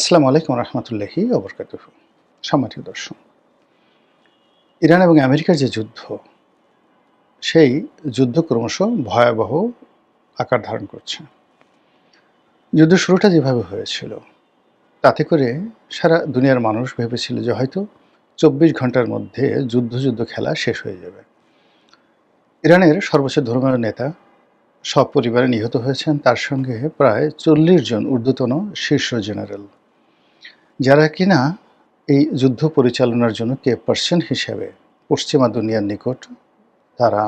আসসালামু আলাইকুম রহমতুল্লাহি ওবরকাতুহু। সম্মানিত দর্শক, ইরান এবং আমেরিকার যে যুদ্ধ, সেই যুদ্ধ ক্রমশ ভয়াবহ আকার ধারণ করছে। যুদ্ধ শুরুটা যেভাবে হয়েছিল, তাতে করে সারা দুনিয়ার মানুষ ভেবেছিল যে হয়তো ২৪ ঘন্টার মধ্যে যুদ্ধ খেলা শেষ হয়ে যাবে। ইরানের সর্বোচ্চ ধর্মীয় নেতা সপরিবারে নিহত হয়েছেন, তার সঙ্গে প্রায় ৪০ জন ঊর্ধ্বতন শীর্ষ জেনারেল, যারা কিনা এই যুদ্ধ পরিচালনার জন্য কে পার্সন হিসেবে পশ্চিমা দুনিয়ার নিকট তারা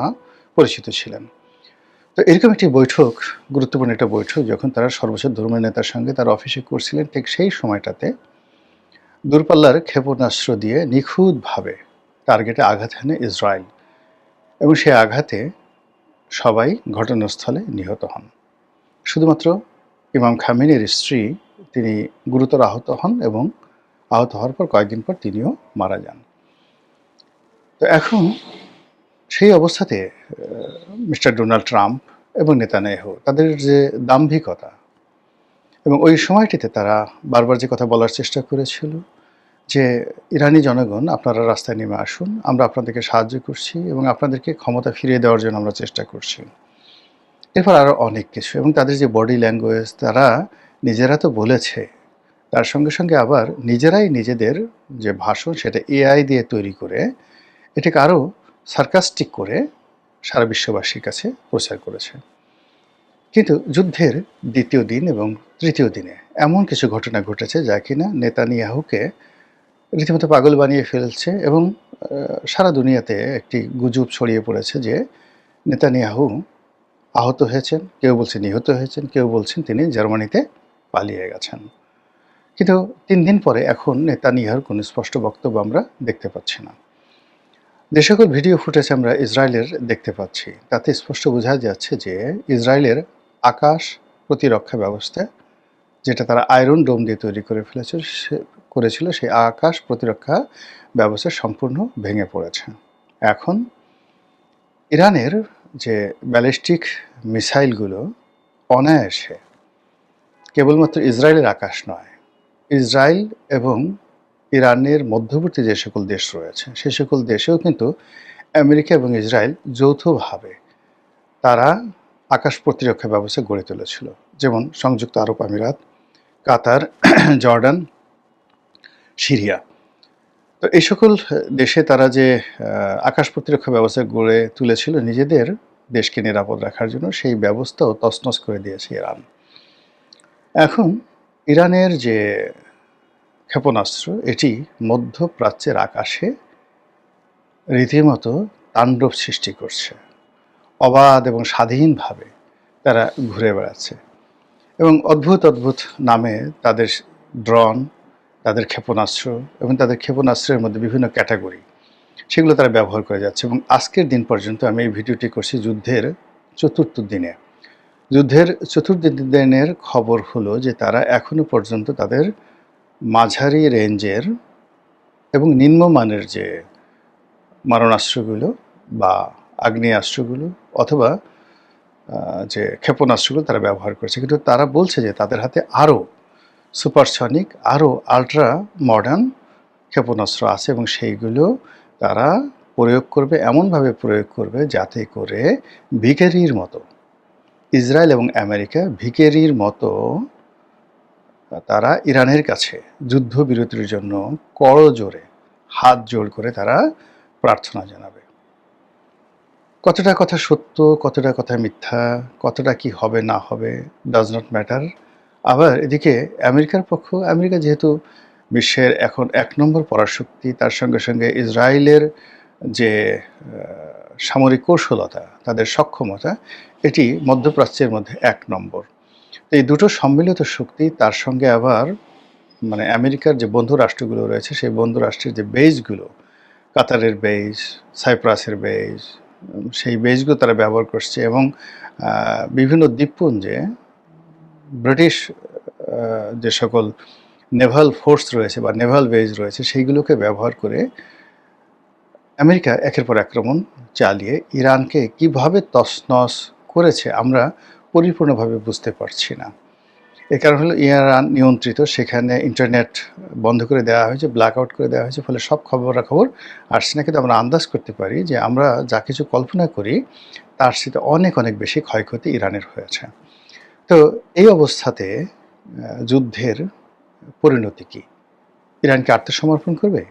পরিচিত ছিলেন। তো এরকম একটি বৈঠক, গুরুত্বপূর্ণ একটা বৈঠক যখন তারা সর্বোচ্চ ধর্মীয় নেতার সঙ্গে তার অফিসে করছিলেন, ঠিক সেই সময়টাতে দূরপাল্লার ক্ষেপণাস্ত্র দিয়ে নিখুঁতভাবে টার্গেটে আঘাত হানে ইসরায়েল, এবং সেই আঘাতে সবাই ঘটনাস্থলে নিহত হন। শুধুমাত্র ইমাম খামেনির স্ত্রী, তিনি গুরুতর আহত হন এবং আহত হওয়ার পর কয়েকদিন পর তিনিও মারা যান। তো এখন সেই অবস্থাতে মিস্টার ডোনাল্ড ট্রাম্প এবং নেতানিয়াহু, তাদের যে দাম্ভিকতা, এবং ওই সময়টিতে তারা বারবার যে কথা বলার চেষ্টা করেছিল যে ইরানি জনগণ, আপনারা রাস্তায় নেমে আসুন, আমরা আপনাদেরকে সাহায্য করছি এবং আপনাদেরকে ক্ষমতা ফিরিয়ে দেওয়ার জন্য আমরা চেষ্টা করছি। এরপর আরও অনেক কিছু, এবং তাদের যে বডি ল্যাঙ্গুয়েজ, তারা নিজেরা তো বলেছে, তার সঙ্গে সঙ্গে আবার নিজেরাই নিজেদের যে ভাষণ, সেটা এআই দিয়ে তৈরি করে এটাকে আরও সার্কাস্টিক করে সারা বিশ্ববাসীর কাছে প্রচার করেছে। কিন্তু যুদ্ধের দ্বিতীয় দিন এবং তৃতীয় দিনে এমন কিছু ঘটনা ঘটেছে যা কিনা নেতানিয়াহুকে রীতিমতো পাগল বানিয়ে ফেলছে, এবং সারা দুনিয়াতে একটি গুজব ছড়িয়ে পড়েছে যে নেতানিয়াহু আহত হয়েছেন, কেউ বলছে নিহত হয়েছেন, কেউ বলছেন তিনি জার্মানিতে পালিয়ে গেছেন। কিন্তু ৩ দিন পরে এখন নেতানিয়াহুর কোনো স্পষ্ট বক্তব্য আমরা দেখতে পাচ্ছি না। যে সকল ভিডিও ফুটেজ আমরা ইসরায়েলের দেখতে পাচ্ছি, তাতে স্পষ্ট বোঝা যাচ্ছে যে ইসরায়েলের আকাশ প্রতিরক্ষা ব্যবস্থা, যেটা তারা আয়রন ডোম দিয়ে তৈরি করে করেছিল, সেই আকাশ প্রতিরক্ষা ব্যবস্থা সম্পূর্ণ ভেঙে পড়েছে। এখন ইরানের যে ব্যালিস্টিক মিসাইলগুলো অনায়াসে কেবলমাত্র ইসরায়েলের আকাশ নয়, ইসরায়েল এবং ইরানের মধ্যবর্তী যে সকল দেশ রয়েছে, সে সকল দেশেও কিন্তু আমেরিকা এবং ইসরায়েল যৌথভাবে তারা আকাশ প্রতিরক্ষা ব্যবস্থা গড়ে তুলেছিল। যেমন সংযুক্ত আরব আমিরাত, কাতার, জর্ডান, সিরিয়া। তো এই সকল দেশে তারা যে আকাশ প্রতিরক্ষা ব্যবস্থা গড়ে তুলেছিল নিজেদের দেশকে নিরাপদ রাখার জন্য, সেই ব্যবস্থাও তছনছ করে দিয়েছে ইরান। এখন ইরানের যে ক্ষেপণাস্ত্র, এটি মধ্যপ্রাচ্যের আকাশে রীতিমতো তাণ্ডব সৃষ্টি করছে। অবাধ এবং স্বাধীনভাবে তারা ঘুরে বেড়াচ্ছে, এবং অদ্ভুত অদ্ভুত নামে তাদের ড্রোন, তাদের ক্ষেপণাস্ত্র এবং তাদের ক্ষেপণাস্ত্রের মধ্যে বিভিন্ন ক্যাটাগরি, সেগুলো তারা ব্যবহার করে যাচ্ছে। এবং আজকের দিন পর্যন্ত, আমি এই ভিডিওটি করছি যুদ্ধের চতুর্থ দিনে, যুদ্ধের চতুর্থ দিনের খবর হলো যে তারা এখনো পর্যন্ত তাদের মাঝারি রেঞ্জের এবং নিম্নমানের যে মারণাস্ত্রগুলো বা আগ্নেয়াস্ত্রগুলো অথবা যে ক্ষেপণাস্ত্রগুলো তারা ব্যবহার করছে, কিন্তু তারা বলছে যে তাদের হাতে আরও সুপারসনিক, আরও আলট্রা মডার্ন ক্ষেপণাস্ত্র আছে, এবং সেইগুলো তারা প্রয়োগ করবে, এমনভাবে প্রয়োগ করবে যাতে করে ভিখারির মতো ইসরায়েল এবং আমেরিকা ভিখারির মতো তারা ইরানের কাছে যুদ্ধবিরতির জন্য করজোড়ে হাত জোড় করে তারা প্রার্থনা জানাবে। কতটা কথা সত্য, কতটা কথা মিথ্যা, কতটা কি হবে না হবে, ডাজ নট ম্যাটার। আবার এদিকে আমেরিকার পক্ষ, আমেরিকা যেহেতু বিশ্বের এখন ১ নম্বর পরাশক্তি, তার সঙ্গে সঙ্গে ইসরায়েলের যে সামরিক কৌশলতা, তাদের সক্ষমতা, এটি মধ্যপ্রাচ্যের মধ্যে ১ নম্বর। এই দুটো সম্মিলিত শক্তি, তার সঙ্গে আবার মানে আমেরিকার যে বন্ধু রাষ্ট্রগুলো রয়েছে, সেই বন্ধু রাষ্ট্রের যে বেসগুলো, কাতারের বেস, সাইপ্রাসের বেস, সেই বেসগুলো তারা ব্যবহার করছে, এবং বিভিন্ন দ্বীপপুঞ্জে ব্রিটিশ যে সকল নেভাল ফোর্স রয়েছে বা নেভাল বেস রয়েছে, সেইগুলোকে ব্যবহার করে আমেরিকা একের পর আক্রমণ চালিয়ে ইরানকে কিভাবে তছনছ করেছে আমরা পরিপূর্ণভাবে বুঝতে পারছি না। এর কারণ হলো ইরান নিয়ন্ত্রিত, সেখানে ইন্টারনেট বন্ধ করে দেওয়া হয়েছে, ব্ল্যাক আউট করে দেওয়া হয়েছে, ফলে সব খবরাখবর আসছে না। কিন্তু আমরা আন্দাজ করতে পারি যে আমরা যা কিছু কল্পনা করি তার সাথে অনেক অনেক বেশি ক্ষয়ক্ষতি ইরানের হয়েছে। তো এই অবস্থাতে যুদ্ধের পরিণতি কী? ইরান কি আত্মসমর্পণ করবে?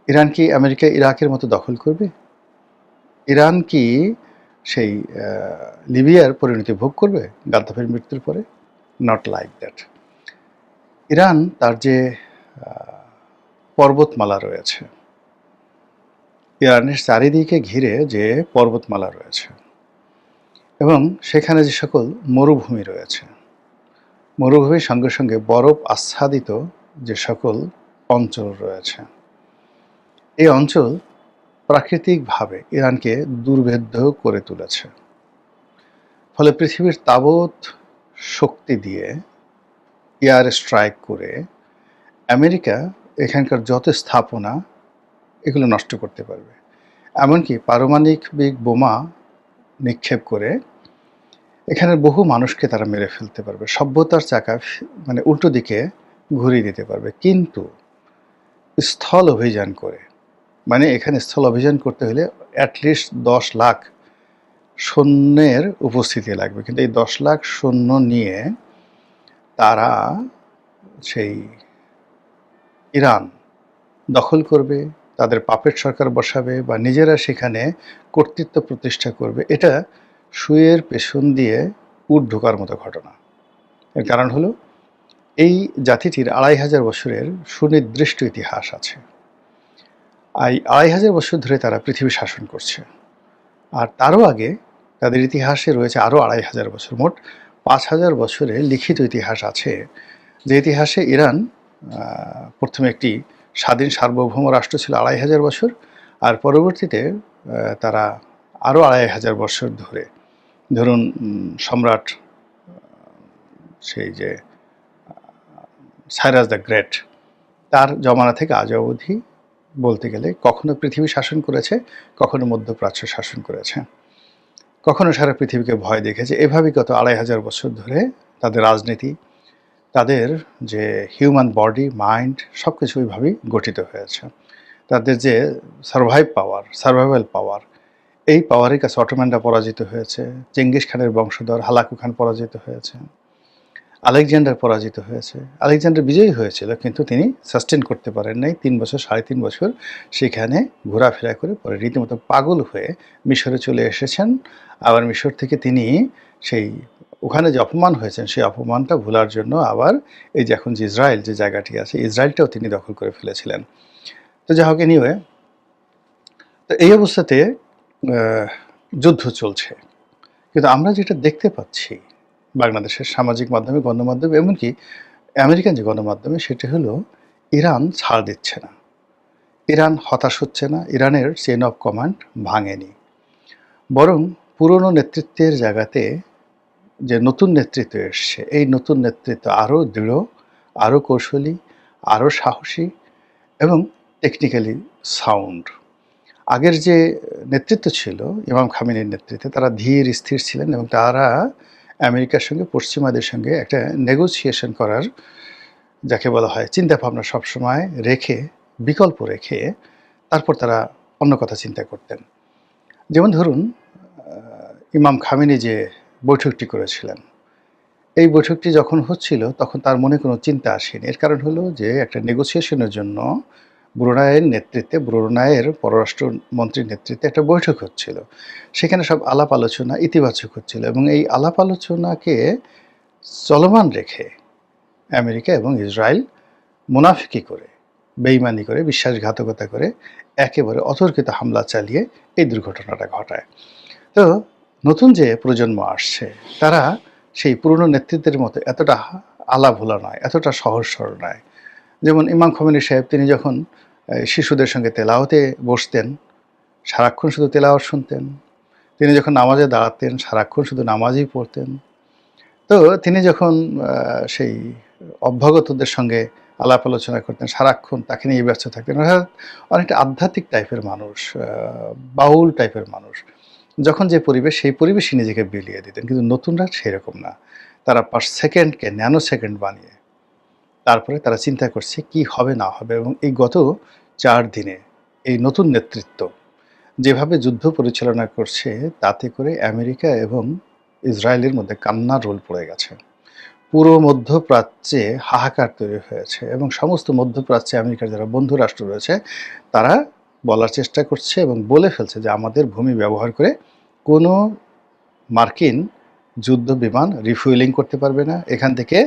ইরান কি আমেরিকা ইরাকের মতো দখল করবে? ইরান কি সেই লিবিয়ার পরিণতি ভোগ করবে গাদ্দাফির মৃত্যুর পরে? Not like that. ইরান তার যে পর্বতমালা রয়েছে, ইরানের চারিদিকে ঘিরে যে পর্বতমালা রয়েছে এবং সেখানে যে সকল মরুভূমি রয়েছে, মরুভূমির সঙ্গে সঙ্গে বরফ আচ্ছাদিত যে সকল অঞ্চল রয়েছে, এই অঞ্চল প্রাকৃতিকভাবে ইরানকে দুর্ভেদ্য করে তুলেছে। ফলে পৃথিবীর তাবৎ শক্তি দিয়ে এয়ার স্ট্রাইক করে আমেরিকা এখানকার যত স্থাপনা এগুলো নষ্ট করতে পারবে। এমনকি পারমাণবিক বোমা নিক্ষেপ করে এখানের বহু মানুষকে তারা মেরে ফেলতে পারবে, সভ্যতার চাকা মানে উল্টো দিকে ঘুরিয়ে দিতে পারবে। কিন্তু স্থল অভিযান করে, মানে এখানে স্থল অভিযান করতে হলে অ্যাটলিস্ট 10 লাখ সৈন্যের উপস্থিতি লাগবে। কিন্তু এই 10 লাখ সৈন্য নিয়ে তারা সেই ইরান দখল করবে, তাদের পাপেট সরকার বসাবে বা নিজেরা সেখানে কর্তৃত্ব প্রতিষ্ঠা করবে, এটা সুয়ের পেছন দিয়ে উট ঢোকার মতো ঘটনা। এর কারণ হলো এই জাতিটির 2500 বছরের সুনির্দিষ্ট ইতিহাস আছে। এই 2500 বছর ধরে তারা পৃথিবী শাসন করছে। আর তারও আগে তাদের ইতিহাসে রয়েছে আরও 2500 বছর, মোট 5000 বছরের লিখিত ইতিহাস আছে। যে ইতিহাসে ইরান প্রথমে একটি স্বাধীন সার্বভৌম রাষ্ট্র ছিল 2500 বছর, আর পরবর্তীতে তারা আরও 2500 বছর ধরে, ধরুন সম্রাট সেই যে সাইরাস দ্য গ্রেট, তার জমানা থেকে আজ অবধি বলতে গেলে কখনো পৃথিবী শাসন করেছে, কখনো মধ্যপ্রাচ্য শাসন করেছে, কখনো সারা পৃথিবীকে ভয় দেখেছে। এভাবেই গত 2500 বছর ধরে তাদের রাজনীতি, তাদের যে হিউম্যান বডি, মাইন্ড, সব কিছু ওইভাবেই গঠিত হয়েছে। তাদের যে সার্ভাইভাল পাওয়ার, এই পাওয়ারের কাছে অটোম্যানরা পরাজিত হয়েছে, চেঙ্গিস খানের বংশধর হালাকু খান পরাজিত হয়েছে, আলেকজান্ডার পরাজিত হয়েছে। আলেকজান্ডার বিজয়ী হয়েছিল, কিন্তু তিনি সাস্টেন করতে পারেন নাই। 3 বছর 3.5 বছর সেখানে ঘোরাফেরা করে পরে রীতিমতো পাগল হয়ে মিশরে চলে এসেছেন। আবার মিশর থেকে তিনি সেই ওখানে যে অপমান হয়েছেন, সেই অপমানটা ভোলার জন্য আবার এই যে এখন যে ইসরায়েল যে জায়গাটি আছে, ইসরায়েলটাও তিনি দখল করে ফেলেছিলেন। তো যাই হোক, এনিওয়ে, তো এই অবস্থাতে যুদ্ধ চলছে। কিন্তু আমরা যেটা দেখতে পাচ্ছি বাংলাদেশের সামাজিক মাধ্যমে, গণমাধ্যমে, এমনকি আমেরিকান যে গণমাধ্যমে, সেটা হলো ইরান ছাড় দিচ্ছে না, ইরান হতাশ হচ্ছে না, ইরানের চেইন অফ কমান্ড ভাঙেনি, বরং পুরনো নেতৃত্বের জায়গাতে যে নতুন নেতৃত্ব এসছে, এই নতুন নেতৃত্ব আরও দৃঢ়, আরও কৌশলী, আরও সাহসী এবং টেকনিক্যালি সাউন্ড। আগের যে নেতৃত্ব ছিল ইমাম খামেনির নেতৃত্বে, তারা ধীর স্থির ছিলেন এবং তারা আমেরিকার সঙ্গে, পশ্চিমাদের সঙ্গে একটা নেগোসিয়েশন করার, যাকে বলা হয় চিন্তাভাবনা, সবসময় রেখে, বিকল্প রেখে তারপর তারা অন্য কথা চিন্তা করতেন। যেমন ধরুন ইমাম খামেনি যে বৈঠকটি করেছিলেন, এই বৈঠকটি যখন হচ্ছিল তখন তার মনে কোনো চিন্তা আসেনি। এর কারণ হলো যে একটা নেগোসিয়েশনের জন্য ব্রুনাইয়ের নেতৃত্বে, ব্রুনাইয়ের পররাষ্ট্রমন্ত্রীর নেতৃত্বে একটা বৈঠক হচ্ছিল। সেখানে সব আলাপ আলোচনা ইতিবাচক হচ্ছিল এবং এই আলাপ আলোচনাকে চলমান রেখে আমেরিকা এবং ইসরায়েল মুনাফিকি করে, বেইমানি করে, বিশ্বাসঘাতকতা করে একেবারে অতর্কিত হামলা চালিয়ে এই দুর্ঘটনাটা ঘটায়। তো নতুন যে প্রজন্ম আসছে, তারা সেই পুরনো নেতৃত্বের মতো এতটা আলাভোলা নয়, এতটা সহজ সরল নয়। যেমন ইমাম খোমেনি সাহেব, তিনি যখন শিশুদের সঙ্গে তেলাওয়াতে বসতেন, সারাক্ষণ শুধু তেলাওয়াত শুনতেন। তিনি যখন নামাজে দাঁড়াতেন, সারাক্ষণ শুধু নামাজই পড়তেন। তো তিনি যখন সেই অভ্যাগতদের সঙ্গে আলাপ আলোচনা করতেন, সারাক্ষণ তাকে নিয়ে ব্যস্ত থাকতেন। অর্থাৎ অনেকটা আধ্যাত্মিক টাইপের মানুষ, বাউল টাইপের মানুষ। যখন যে পরিবেশ, সেই পরিবেশে নিজেকে বিলিয়ে দিতেন। কিন্তু নতুনরা সেরকম না। তারা পার সেকেন্ডকে ন্যানো সেকেন্ড বানিয়ে তারপরে তারা চিন্তা করছে কি হবে না হবে। এবং এই গত 4 দিনে এই নতুন নেতৃত্ব যেভাবে যুদ্ধ পরিচালনা করছে, তাতে করে আমেরিকা এবং ইসরায়েলের মধ্যে কান্নার রোল পড়ে গেছে। পুরো মধ্যপ্রাচ্যে হাহাকার তৈরি হয়েছে এবং সমস্ত মধ্যপ্রাচ্যে আমেরিকার যারা বন্ধু রাষ্ট্র রয়েছে তারা বলার চেষ্টা করছে এবং বলে ফেলছে যে আমাদের ভূমি ব্যবহার করে কোনো মার্কিন যুদ্ধ বিমান রিফুয়েলিং করতে পারবে না, এখান থেকে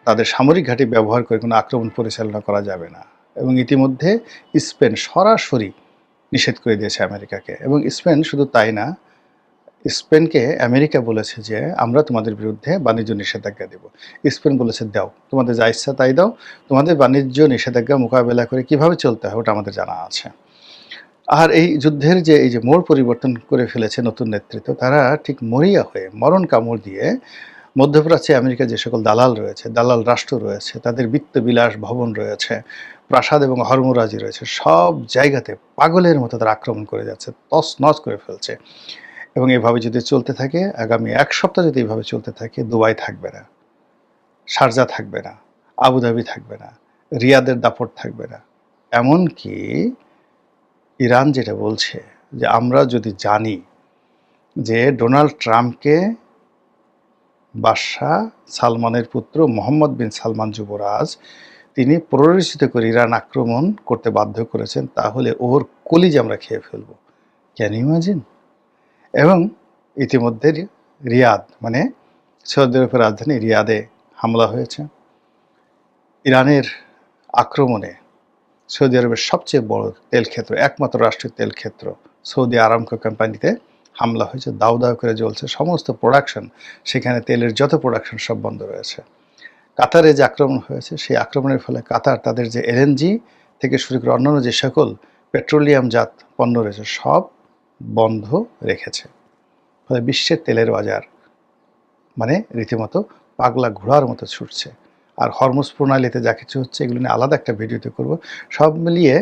তাদের সামরিক ঘাঁটি ব্যবহার করে কোনো আক্রমণ পরিচালনা করা যাবে না। এবং ইতিমধ্যে স্পেন সরাসরি নিষেধ করে দিয়েছে আমেরিকাকে। এবং স্পেন শুধু তাই না, স্পেনকে আমেরিকা বলেছে যে আমরা তোমাদের বিরুদ্ধে বাণিজ্য নিষেধাজ্ঞা দেব। স্পেন বলেছে দাও, তোমাদের যা ইচ্ছা তাই দাও, তোমাদের বাণিজ্য নিষেধাজ্ঞা মোকাবেলা করে কিভাবে চলতে হয় ওটা আমাদের জানা আছে। আর এই যুদ্ধের যে এই যে মোড় পরিবর্তন করে ফেলেছে নতুন নেতৃত্ব, তারা ঠিক মরিয়া হয়ে মরণ কামড় দিয়ে মধ্যপ্রাচ্যে আমেরিকার যে সকল দালাল রয়েছে, দালাল রাষ্ট্র রয়েছে, তাদের বিত্তবিলাস ভবন রয়েছে, প্রাসাদ এবং হরমরাজি রয়েছে, সব জায়গাতে পাগলের মতো তারা আক্রমণ করে যাচ্ছে, তছনছ করে ফেলছে। এবং এভাবে যদি চলতে থাকে, আগামী 1 সপ্তাহ যদি এইভাবে চলতে থাকে, দুবাই থাকবে না, শারজা থাকবে না, আবুধাবি থাকবে না, রিয়াদের দাপট থাকবে না। এমনকি ইরান যেটা বলছে যে আমরা যদি জানি যে ডোনাল্ড ট্রাম্পকে বাদশাহ সালমানের পুত্র মোহাম্মদ বিন সালমান যুবরাজ তিনি প্ররোচিত করে ইরান আক্রমণ করতে বাধ্য করেছেন, তাহলে ওর কলিজা আমরা খেয়ে ফেলবো। Can you imagine? এবং ইতিমধ্যে রিয়াদ মানে সৌদি আরবের রাজধানী রিয়াদে হামলা হয়েছে। ইরানের আক্রমণে সৌদি আরবের সবচেয়ে বড় তেল ক্ষেত্র, একমাত্র রাষ্ট্রীয় তেল ক্ষেত্র সৌদি আরামকো কোম্পানিতে হামলা হয়েছে, দাউ দাউ করে জ্বলছে সমস্ত প্রোডাকশন, সেখানে তেলের যত প্রোডাকশন সব বন্ধ রয়েছে। কাতারে যে আক্রমণ হয়েছে, সেই আক্রমণের ফলে কাতার তাদের যে এলএনজি থেকে শুরু করে অন্যান্য যে সকল পেট্রোলিয়ামজাত পণ্য রয়েছে সব বন্ধ রেখেছে। ফলে বিশ্বের তেলের বাজার মানে রীতিমতো পাগলা ঘোড়ার মতো ছুটছে। আর হরমুজ প্রণালীতে যা কিছু হচ্ছে এগুলো নিয়ে আলাদা একটা ভিডিওতে করব। সব মিলিয়ে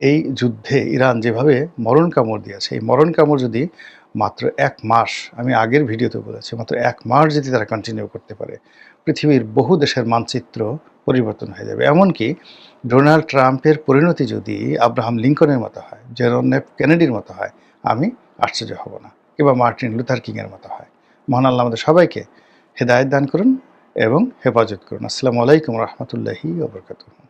এই যুদ্ধে ইরান যেভাবে মরণ কামড় দিয়েছে, এই মরণ কামড় যদি মাত্র 1 মাস, আমি আগের ভিডিওতে বলেছি, মাত্র 1 মাস যদি তারা কন্টিনিউ করতে পারে, পৃথিবীর বহু দেশের মানচিত্র পরিবর্তন হয়ে যাবে। এমনকি ডোনাল্ড ট্রাম্পের পরিণতি যদি আব্রাহাম লিঙ্কনের মতো হয়, জেরন এফ কেনেডির মতো হয়, আমি আশ্চর্য হব না, কিংবা মার্টিন লুথার কিংয়ের মতো হয়। মহান আল্লাহ আমাদের সবাইকে হেদায়েত দান করুন এবং হেফাজত করুন। আসসালামু আলাইকুম রহমতুল্লাহি ওয়া বারাকাতুহু।